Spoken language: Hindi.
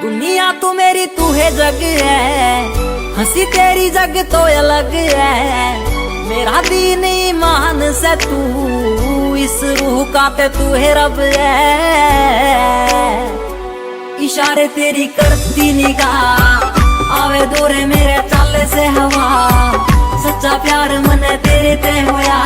दुनिया तू मेरी तू है जग है, हंसी तेरी जग तो अलग है। मेरा दीन ईमान से तू, इस रूह का ते तू है रब है। इशारे तेरी करती निगाह, आवे दूरे मेरे चाले से हवा। सच्चा प्यार मने तेरे ते होया,